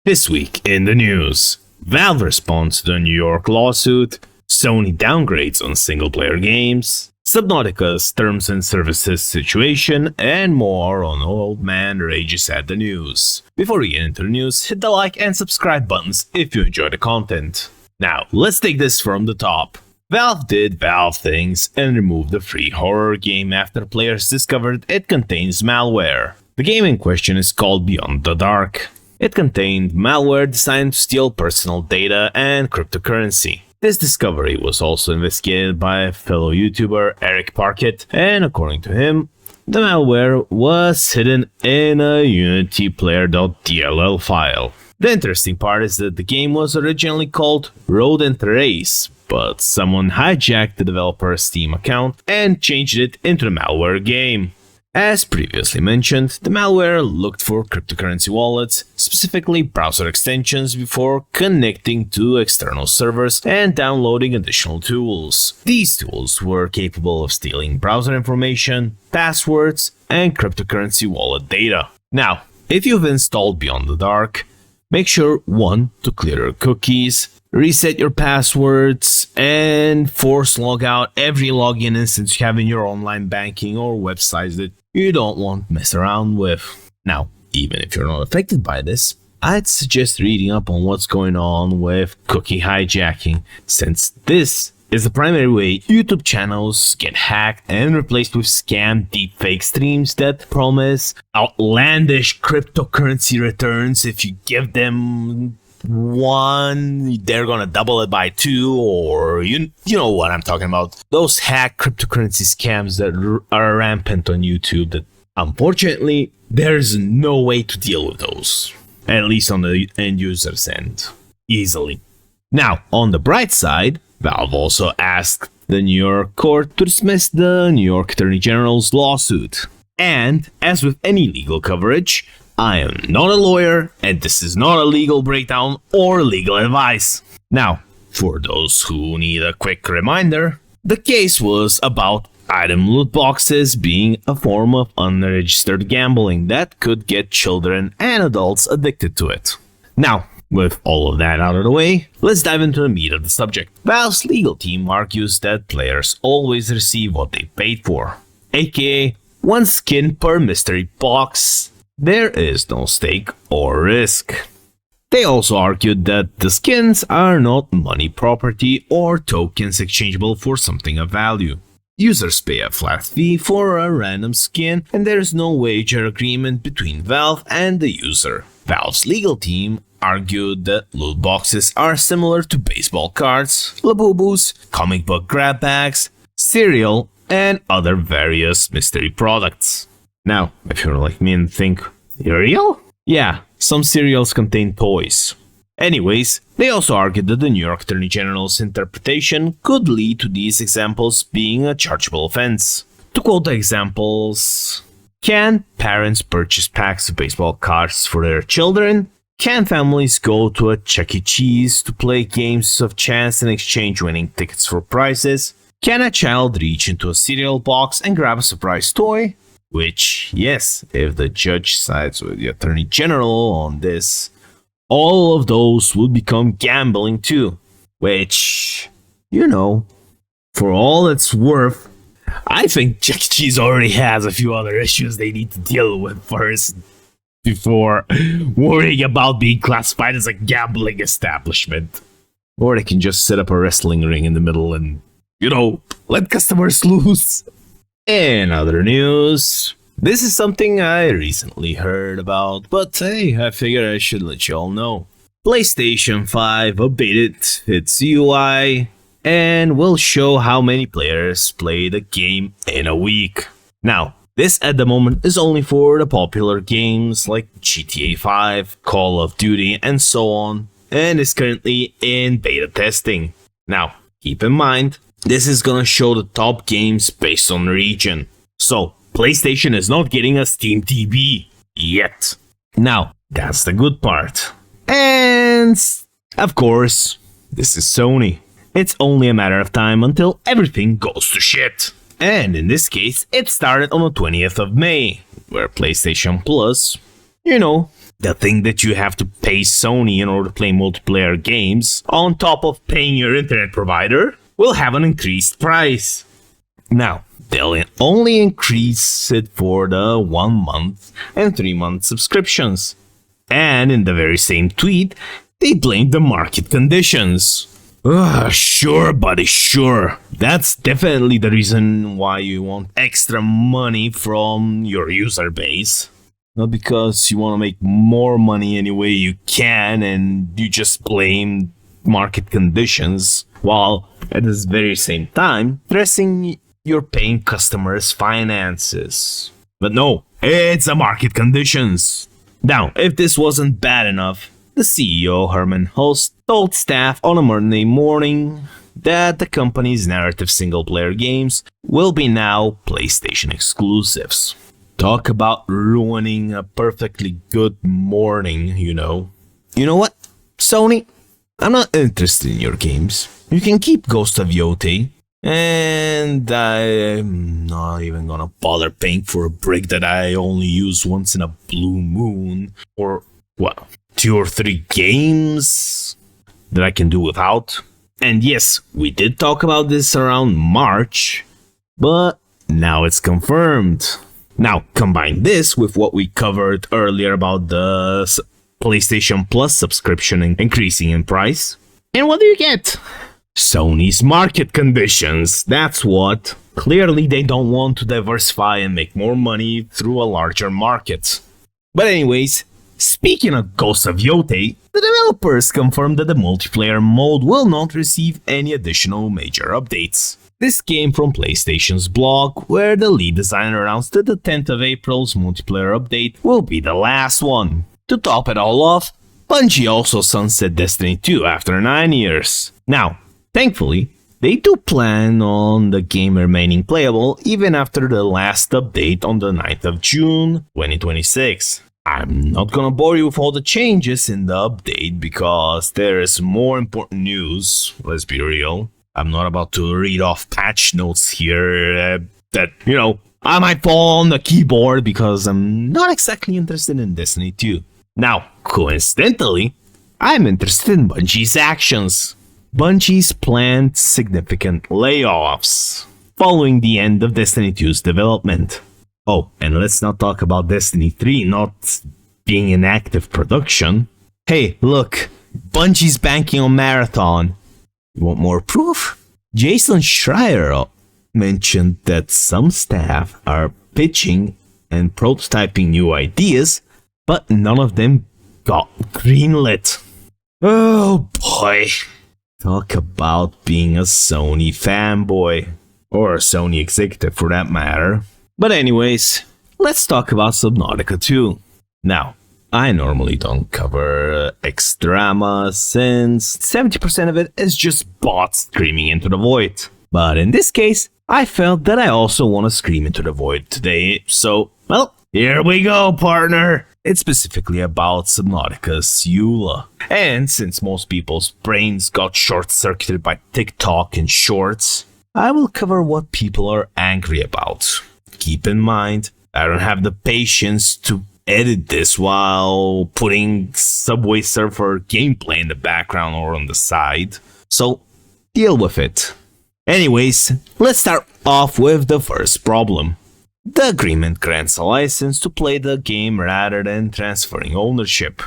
This week in the news, Valve responds to the New York lawsuit, Sony downgrades on single-player games, Subnautica's terms and services situation, and more on Old Man Rages at the News. Before we get into the news, hit the like and subscribe buttons if you enjoy the content. Now, let's take this from the top. Valve did Valve things and removed the free horror game after players discovered it contains malware. The game in question is called Beyond the Dark. It contained malware designed to steal personal data and cryptocurrency. This discovery was also investigated by fellow YouTuber Eric Parkett, and according to him, the malware was hidden in a unityplayer.dll file. The interesting part is that the game was originally called Rodent Race, but someone hijacked the developer's Steam account and changed it into the malware game. As previously mentioned, the malware looked for cryptocurrency wallets, specifically browser extensions, before connecting to external servers and downloading additional tools. These tools were capable of stealing browser information, passwords, and cryptocurrency wallet data. Now, if you've installed Beyond the Dark, make sure 1. to clear your cookies, reset your passwords, and force log out every login instance you have in your online banking or websites that you don't want to mess around with. Now, even if you're not affected by this, I'd suggest reading up on what's going on with cookie hijacking, since this is the primary way YouTube channels get hacked and replaced with scam deepfake streams that promise outlandish cryptocurrency returns. If you give them 1, they're gonna double it by 2, or you know what I'm talking about. Those hack cryptocurrency scams that are rampant on YouTube that unfortunately there's no way to deal with those, at least on the end user's end, easily. Now, on the bright side, Valve also asked the New York court to dismiss the New York Attorney General's lawsuit. And, as with any legal coverage, I am not a lawyer, and this is not a legal breakdown or legal advice. Now, for those who need a quick reminder, the case was about item loot boxes being a form of unregistered gambling that could get children and adults addicted to it. Now, with all of that out of the way, let's dive into the meat of the subject. Valve's legal team argues that players always receive what they paid for, aka 1 skin per mystery box. There is no stake or risk. They also argued that the skins are not money property or tokens exchangeable for something of value. Users pay a flat fee for a random skin, and there is no wager agreement between Valve and the user. Valve's legal team argued that loot boxes are similar to baseball cards, labubus, comic book grab bags, cereal, and other various mystery products. Now, if you're like me and think, cereal? Yeah, some cereals contain toys. Anyways, they also argued that the New York Attorney General's interpretation could lead to these examples being a chargeable offense. To quote the examples, can parents purchase packs of baseball cards for their children? Can families go to a Chuck E. Cheese to play games of chance and exchange winning tickets for prizes? Can a child reach into a cereal box and grab a surprise toy? Which, yes, if the judge sides with the Attorney General on this, all of those would become gambling too. Which, for all it's worth, I think Chuck E. Cheese already has a few other issues they need to deal with first before worrying about being classified as a gambling establishment. Or they can just set up a wrestling ring in the middle and, let customers loose. In other news, this is something I recently heard about, but hey, I figured I should let you all know. PlayStation 5 updated its UI and will show how many players play the game in a week. Now, this at the moment is only for the popular games like GTA 5, Call of Duty, and so on, and is currently in beta testing. Now, keep in mind, this is gonna show the top games based on region. So, PlayStation is not getting a Steam TV yet. Now, that's the good part. And, of course, this is Sony. It's only a matter of time until everything goes to shit. And in this case, it started on the 20th of May, where PlayStation Plus, The thing that you have to pay Sony in order to play multiplayer games, on top of paying your internet provider, will have an increased price. Now, they'll only increase it for the 1 month and 3 month subscriptions. And in the very same tweet, they blamed the market conditions. Sure, buddy, sure. That's definitely the reason why you want extra money from your user base. Not because you want to make more money any way you can and you just blame market conditions, while at this very same time stressing your paying customers' finances. But no, it's the market conditions. Now, if this wasn't bad enough, the CEO, Herman Hulst, told staff on a Monday morning that the company's narrative single-player games will be now PlayStation exclusives. Talk about ruining a perfectly good morning, you know. You know what, Sony? I'm not interested in your games. You can keep Ghost of Yotei, and I'm not even gonna bother paying for a brick that I only use once in a blue moon, or, well, 2 or 3 games that I can do without. And yes, we did talk about this around March, but now it's confirmed. Now, combine this with what we covered earlier about the PlayStation Plus subscription increasing in price, and what do you get? Sony's market conditions, that's what. Clearly they don't want to diversify and make more money through a larger market. But anyways, speaking of Ghost of Yotei, the developers confirmed that the multiplayer mode will not receive any additional major updates. This came from PlayStation's blog, where the lead designer announced that the 10th of April's multiplayer update will be the last one. To top it all off, Bungie also sunset Destiny 2 after 9 years. Now, thankfully, they do plan on the game remaining playable even after the last update on the 9th of June 2026. I'm not gonna bore you with all the changes in the update because there is more important news, let's be real. I'm not about to read off patch notes here that, you know, I might fall on the keyboard because I'm not exactly interested in Destiny 2. Now, coincidentally, I'm interested in Bungie's actions. Bungie's planned significant layoffs following the end of Destiny 2's development. Oh, and let's not talk about Destiny 3 not being in active production. Hey, look, Bungie's banking on Marathon. You want more proof? Jason Schreier mentioned that some staff are pitching and prototyping new ideas, but none of them got greenlit. Oh boy. Talk about being a Sony fanboy. Or a Sony executive for that matter. But anyways, let's talk about Subnautica 2. Now, I normally don't cover X-Drama since 70% of it is just bots screaming into the void. But in this case, I felt that I also want to scream into the void today, so, well, here we go, partner! It's specifically about Subnautica's EULA. And since most people's brains got short-circuited by TikTok and shorts, I will cover what people are angry about. Keep in mind, I don't have the patience to edit this while putting Subway Surfer gameplay in the background or on the side, so deal with it. Anyways, let's start off with the first problem. The agreement grants a license to play the game rather than transferring ownership.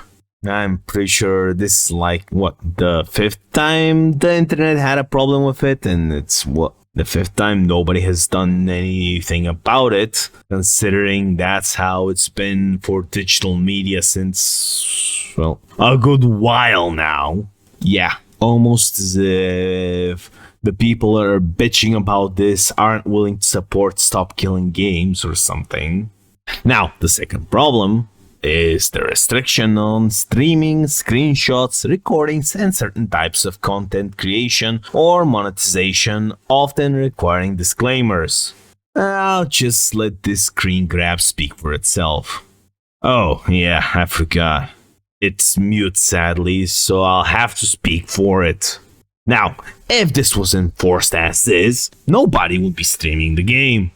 I'm pretty sure this is like, what, the 5th time the internet had a problem with it, and it's what, the 5th time nobody has done anything about it, considering that's how it's been for digital media since, well, a good while now. Yeah, almost as if the people that are bitching about this aren't willing to support Stop Killing Games or something. Now, the second problem is the restriction on streaming, screenshots, recordings, and certain types of content creation or monetization, often requiring disclaimers. I'll just let this screen grab speak for itself. Oh, yeah, I forgot. It's mute sadly, so I'll have to speak for it. Now, if this was enforced as is, nobody would be streaming the game.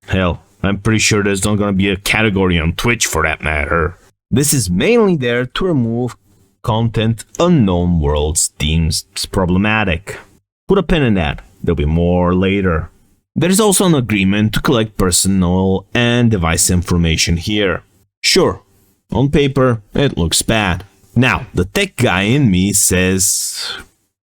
Hell, I'm pretty sure there's not gonna be a category on Twitch for that matter. This is mainly there to remove content unknown worlds deems problematic. Put a pin in that, there'll be more later. There is also an agreement to collect personal and device information here. Sure, on paper, it looks bad. Now, the tech guy in me says,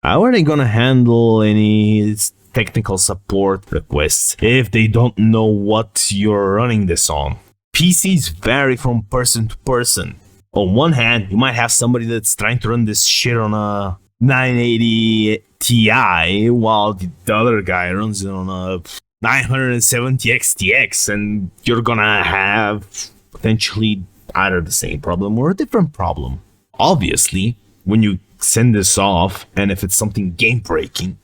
how are they gonna handle any technical support requests if they don't know what you're running this on? PCs vary from person to person. On one hand, you might have somebody that's trying to run this shit on a 980 Ti, while the other guy runs it on a 970 XTX, and you're gonna have potentially either the same problem or a different problem. Obviously, when you send this off, and if it's something game-breaking,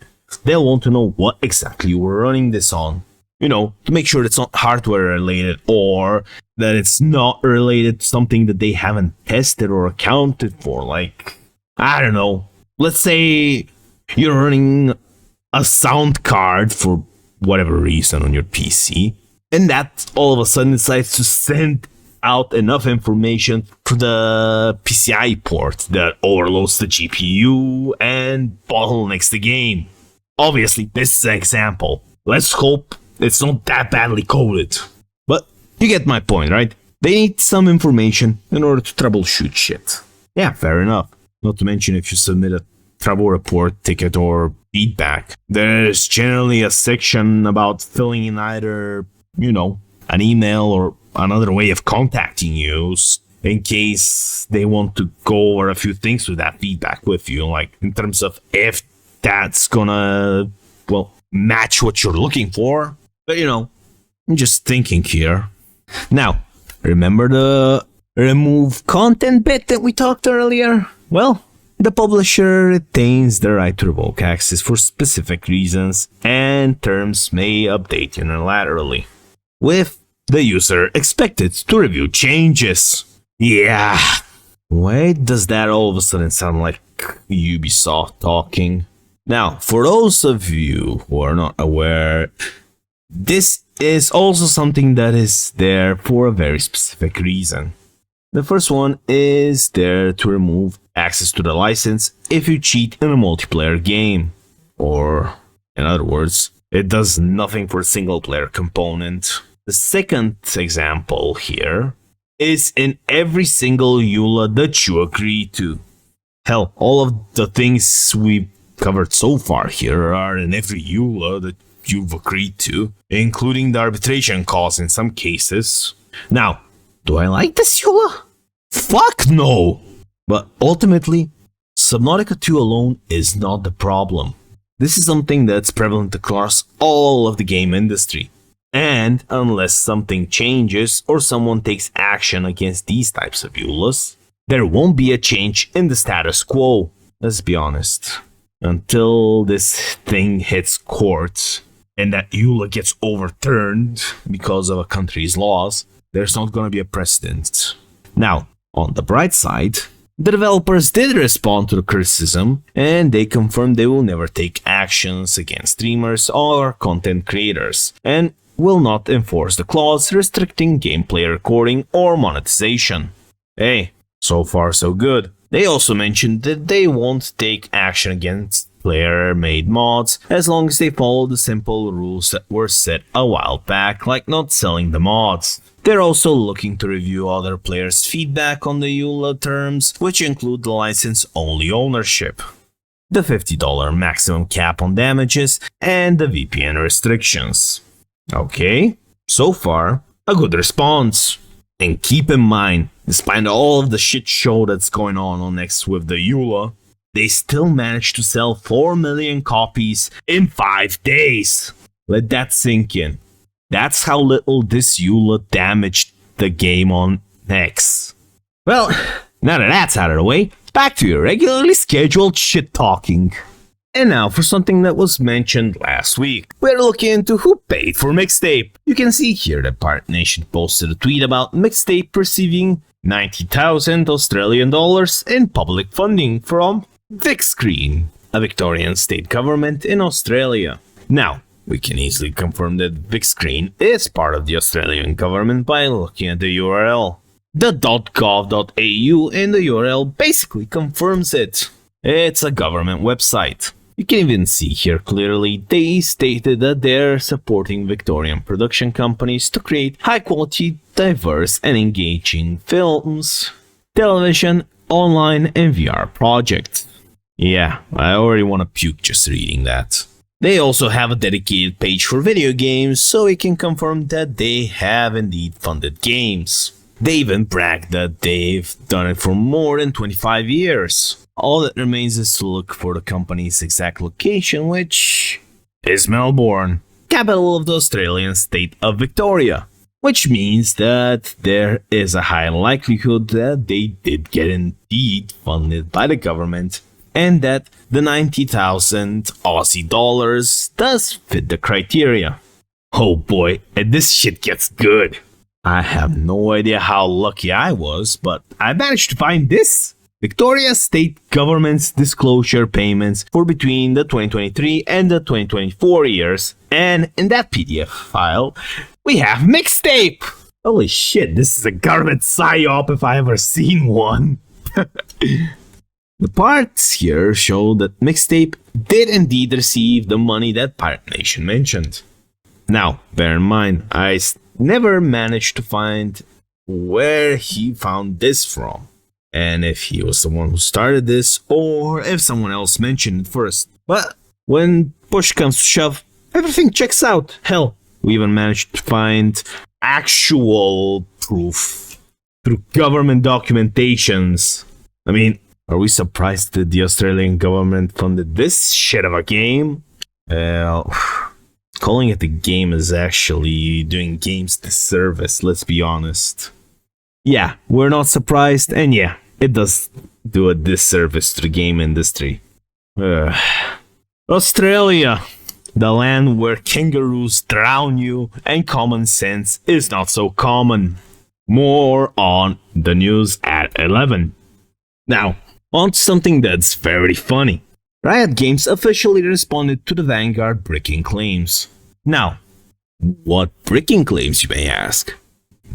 they'll want to know what exactly you were running this on. You know, to make sure it's not hardware related, or that it's not related to something that they haven't tested or accounted for. Like, I don't know, let's say you're running a sound card for whatever reason on your PC, and that all of a sudden decides to send out enough information to the PCI port that overloads the GPU and bottlenecks the game. Obviously, this is an example. Let's hope it's not that badly coded. But you get my point, right? They need some information in order to troubleshoot shit. Yeah, fair enough. Not to mention if you submit a trouble report, ticket, or feedback, there's generally a section about filling in either, you know, an email or another way of contacting you in case they want to go over a few things with that feedback with you, like in terms of if that's gonna, well, match what you're looking for. But you know, I'm just thinking here. Now, remember the remove content bit that we talked earlier? Well, the publisher retains the right to revoke access for specific reasons, and terms may update unilaterally, with the user expected to review changes. Yeah. Why does that all of a sudden sound like Ubisoft talking? Now, for those of you who are not aware, this is also something that is there for a very specific reason. The first one is there to remove access to the license if you cheat in a multiplayer game. Or, in other words, it does nothing for a single player component. The second example here is in every single EULA that you agree to. Hell, all of the things we've covered so far here are in every EULA that you've agreed to, including the arbitration clause in some cases. Now, do I like this EULA? Fuck no! But ultimately, Subnautica 2 alone is not the problem. This is something that's prevalent across all of the game industry. And unless something changes or someone takes action against these types of EULAs, there won't be a change in the status quo. Let's be honest. Until this thing hits courts and that EULA gets overturned because of a country's laws, there's not gonna be a precedent. Now, on the bright side, the developers did respond to the criticism, and they confirmed they will never take actions against streamers or content creators, and will not enforce the clause restricting gameplay recording or monetization. Hey, so far so good. They also mentioned that they won't take action against player-made mods as long as they follow the simple rules that were set a while back, like not selling the mods. They're also looking to review other players' feedback on the EULA terms, which include the license-only ownership, the $50 maximum cap on damages, and the VPN restrictions. Okay, so far, a good response. And keep in mind, despite all of the shit show that's going on next with the EULA, they still managed to sell 4 million copies in 5 days. Let that sink in. That's how little this EULA damaged the game on X. Well, now that that's out of the way, back to your regularly scheduled shit talking. And now for something that was mentioned last week. We're looking into who paid for Mixtape. You can see here that Pirate Nation posted a tweet about Mixtape receiving 90,000 Australian dollars in public funding from Vicscreen, a Victorian state government in Australia. Now, we can easily confirm that Vicscreen is part of the Australian government by looking at the URL. The .gov.au in the URL basically confirms it. It's a government website. You can even see here clearly they stated that they're supporting Victorian production companies to create high-quality, diverse and engaging films, television, online and VR projects. Yeah, I already want to puke just reading that. They also have a dedicated page for video games, so we can confirm that they have indeed funded games. They even brag that they've done it for more than 25 years. All that remains is to look for the company's exact location, which is Melbourne, capital of the Australian state of Victoria. Which means that there is a high likelihood that they did get indeed funded by the government, and that the 90,000 Aussie dollars does fit the criteria. Oh boy, and this shit gets good. I have no idea how lucky I was, but I managed to find this. Victoria State Government's disclosure payments for between the 2023 and the 2024 years, and in that PDF file, we have Mixtape! Holy shit, this is a government psyop if I ever seen one. The parts here show that Mixtape did indeed receive the money that Pirate Nation mentioned. Now, bear in mind, I never managed to find where he found this from, and if he was the one who started this, or if someone else mentioned it first. But when push comes to shove, everything checks out. Hell, we even managed to find actual proof through government documentations. I mean, are we surprised that the Australian government funded this shit of a game? Well, calling it a game is actually doing games disservice, let's be honest. Yeah, we're not surprised, and yeah, it does do a disservice to the game industry. Australia, the land where kangaroos drown you and common sense is not so common. More on the news at 11. Now, on to something that's very funny. Riot Games officially responded to the Vanguard bricking claims. Now, what bricking claims, you may ask?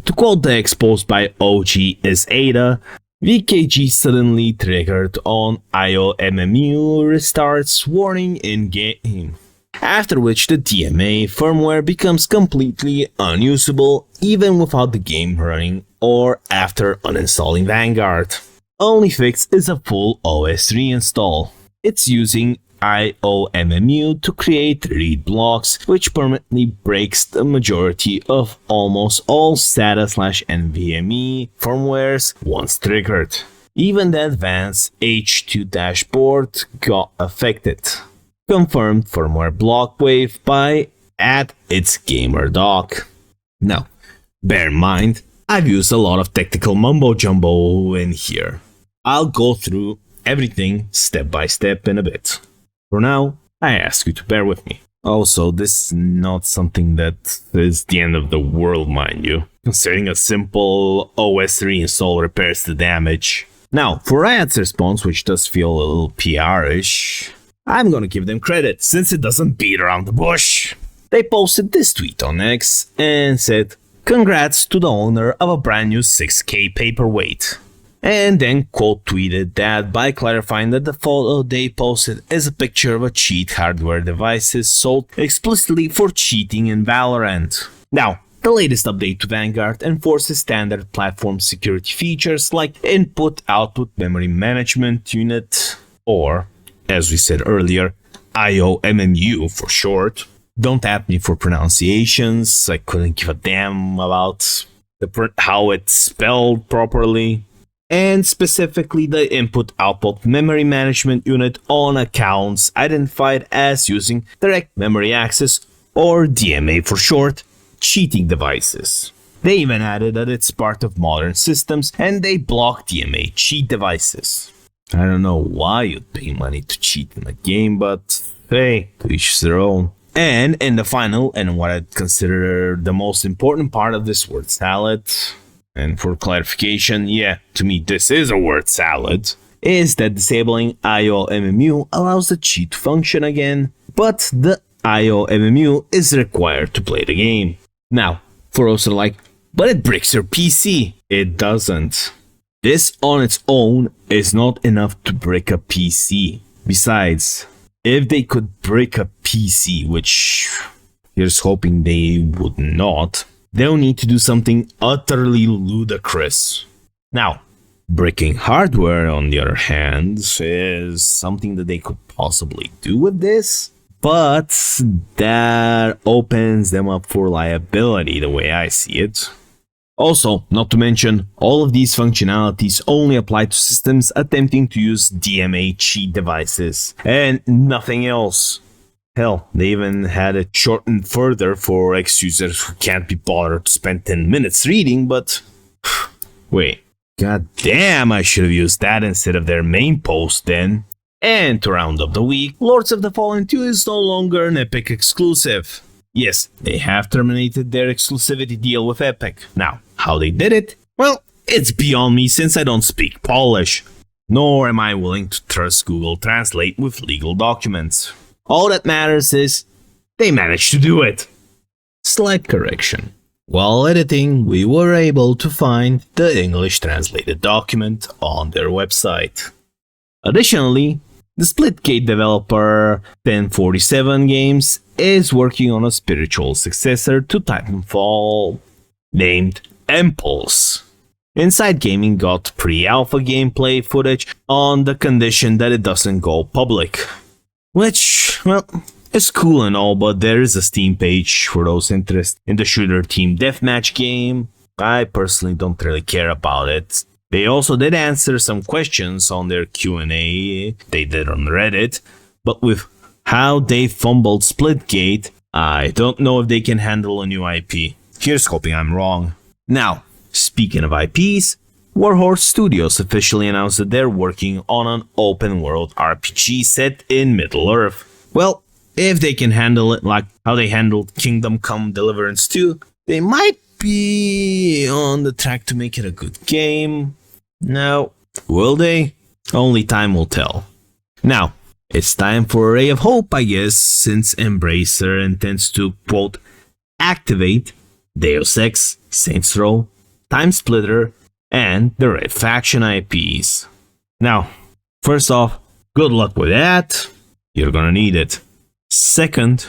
To quote the exposed by OG is Ada, VKG suddenly triggered on IOMMU restarts warning in-game, after which the DMA firmware becomes completely unusable even without the game running or after uninstalling Vanguard. Only fix is a full OS reinstall. It's using IOMMU to create read blocks, which permanently breaks the majority of almost all SATA/NVMe firmwares once triggered. Even the advanced H2 dashboard got affected. Confirmed firmware block wave by @itsgamerdoc. Now, bear in mind, I've used a lot of technical mumbo jumbo in here. I'll go through everything step by step in a bit. For now, I ask you to bear with me. Also, this is not something that is the end of the world, mind you, considering a simple OS reinstall repairs the damage. Now, for Riot's response, which does feel a little PR-ish, I'm gonna give them credit, since it doesn't beat around the bush. They posted this tweet on X and said, "Congrats to the owner of a brand new 6K paperweight." And then quote tweeted that by clarifying that the photo they posted is a picture of a cheat hardware devices sold explicitly for cheating in Valorant. Now, the latest update to Vanguard enforces standard platform security features like input-output memory management unit, or, as we said earlier, IOMMU for short. Don't at me for pronunciations, I couldn't give a damn about how it's spelled properly. And specifically the input-output memory management unit on accounts identified as using direct memory access, or DMA for short, cheating devices. They even added that it's part of modern systems and they block DMA cheat devices. I don't know why you'd pay money to cheat in a game, but hey, to each their own. And in the final, and what I'd consider the most important part of this word salad, and for clarification, yeah, to me this is a word salad, is that disabling IOMMU allows the cheat to function again, but the IOMMU is required to play the game. Now, for those that are like, but it breaks your PC. It doesn't. This on its own is not enough to break a PC. Besides, if they could break a PC, which here's hoping they would not, they'll need to do something utterly ludicrous. Now, breaking hardware, on the other hand, is something that they could possibly do with this, but that opens them up for liability the way I see it. Also, not to mention, all of these functionalities only apply to systems attempting to use DMA cheat devices, and nothing else. Hell, they even had it shortened further for ex-users who can't be bothered to spend 10 minutes reading, but... Wait, god damn, I should have used that instead of their main post then. And to round up the week, Lords of the Fallen 2 is no longer an Epic exclusive. Yes, they have terminated their exclusivity deal with Epic. Now, how they did it? Well, it's beyond me since I don't speak Polish. Nor am I willing to trust Google Translate with legal documents. All that matters is, they managed to do it. Slight correction. While editing, we were able to find the English translated document on their website. Additionally, the Splitgate developer 1047 Games is working on a spiritual successor to Titanfall named Impulse. Inside Gaming got pre-alpha gameplay footage on the condition that it doesn't go public. Which, well, is cool and all, but there is a Steam page for those interested in the shooter team deathmatch game. I personally don't really care about it. They also did answer some questions on their Q&A they did on Reddit, but with how they fumbled Splitgate, I don't know if they can handle a new IP. Here's hoping I'm wrong. Now, speaking of IPs, Warhorse Studios officially announced that they're working on an open-world RPG set in Middle-earth. Well, if they can handle it like how they handled Kingdom Come Deliverance 2, they might be on the track to make it a good game. Now, will they? Only time will tell. Now, it's time for a ray of hope, I guess, since Embracer intends to, quote, activate Deus Ex, Saints Row, Time Splitter, and the Red Faction IPs. Now, first off, good luck with that. You're gonna need it. Second,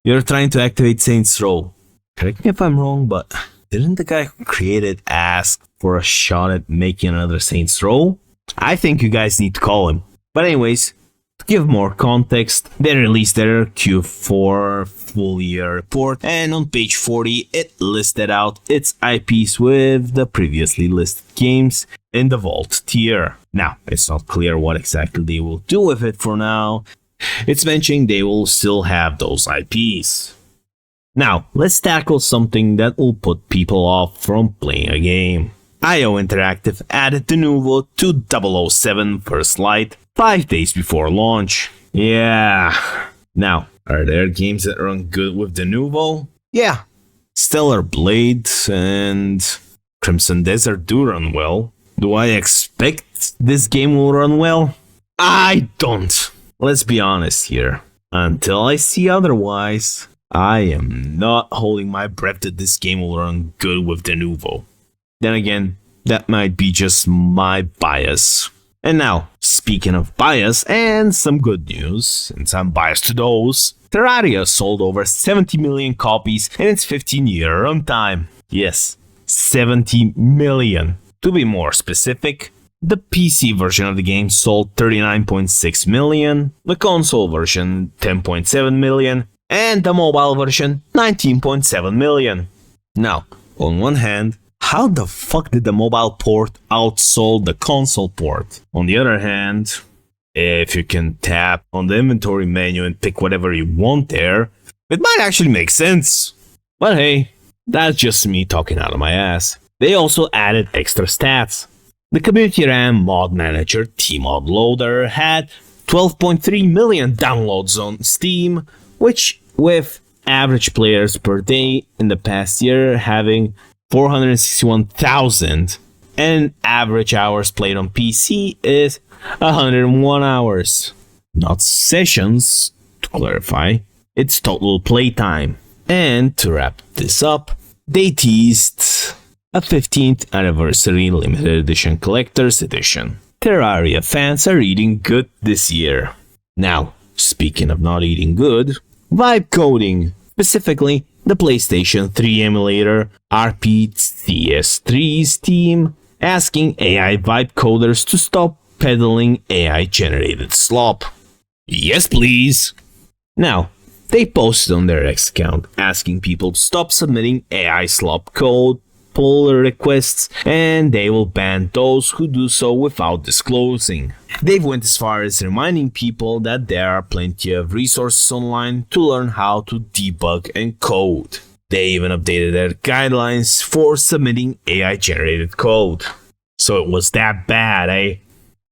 you're trying to activate Saints Row. Correct me if I'm wrong, but didn't the guy who created ask for a shot at making another Saints Row? I think you guys need to call him. But anyways, to give more context, they released their Q4 full year report, and on page 40 it listed out its IPs with the previously listed games in the Vault tier. Now, it's not clear what exactly they will do with it for now. It's mentioning they will still have those IPs. Now, let's tackle something that will put people off from playing a game. IO Interactive added Denuvo to 007 First Light 5 days before launch. Yeah. Now, are there games that run good with Denuvo? Yeah. Stellar Blade and Crimson Desert do run well. Do I expect this game will run well? I don't. Let's be honest here. Until I see otherwise, I am not holding my breath that this game will run good with Denuvo. Then again, that might be just my bias. And now, speaking of bias and some good news, since I'm biased to those, Terraria sold over 70 million copies in its 15-year runtime. Yes, 70 million. To be more specific, the PC version of the game sold 39.6 million, the console version 10.7 million, and the mobile version 19.7 million. Now, on one hand, how the fuck did the mobile port outsold the console port? On the other hand, if you can tap on the inventory menu and pick whatever you want there, it might actually make sense. But hey, that's just me talking out of my ass. They also added extra stats. The Community RAM mod manager Tmod Loader had 12.3 million downloads on Steam, which with average players per day in the past year having 461,000 and average hours played on PC is 101 hours. Not sessions, to clarify, it's total playtime. And to wrap this up, they teased a 15th anniversary limited edition collector's edition. Terraria fans are eating good this year. Now, speaking of not eating good, vibe coding, specifically the PlayStation 3 emulator RPCS3's team, asking AI vibe coders to stop peddling AI-generated slop. Yes, please. Now, they posted on their X account asking people to stop submitting AI slop code, pull requests, and they will ban those who do so without disclosing. They've went as far as reminding people that there are plenty of resources online to learn how to debug and code. They even updated their guidelines for submitting AI-generated code. So it was that bad, eh?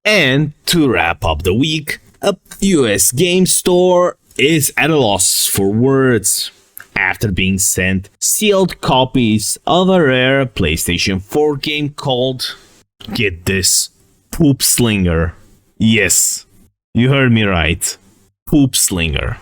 And to wrap up the week, a US game store is at a loss for words after being sent sealed copies of a rare PlayStation 4 game called, get this, Poop Slinger. Yes, you heard me right, Poop Slinger.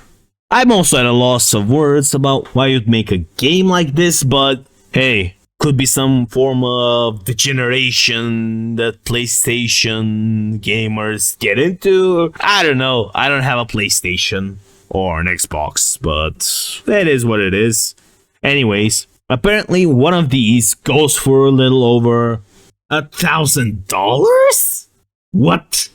I'm also at a loss of words about why you'd make a game like this, but hey, could be some form of degeneration that PlayStation gamers get into. I don't know, I don't have a PlayStation or an Xbox, but that is what it is. Anyways, apparently one of these goes for a little over $1,000? What?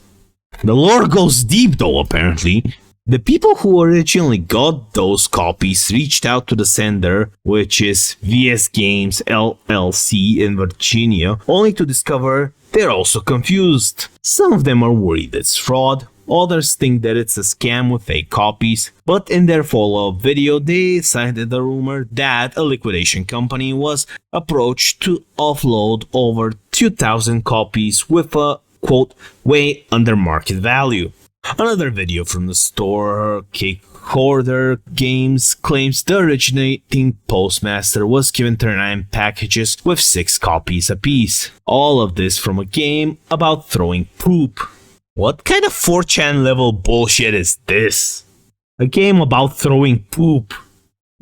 The lore goes deep though, apparently. The people who originally got those copies reached out to the sender, which is VS Games LLC in Virginia, only to discover they're also confused. Some of them are worried it's fraud, others think that it's a scam with fake copies, but in their follow-up video they cited the rumor that a liquidation company was approached to offload over 2,000 copies with a, quote, way under market value. Another video from the store, Cake Hoarder Games, claims the originating postmaster was given 39 packages with 6 copies apiece. All of this from a game about throwing poop. What kind of 4chan level bullshit is this? A game about throwing poop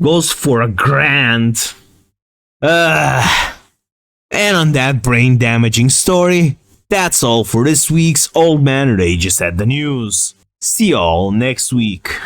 goes for $1,000. And on that brain damaging story, that's all for this week's Old Man Rages at the News. See y'all next week.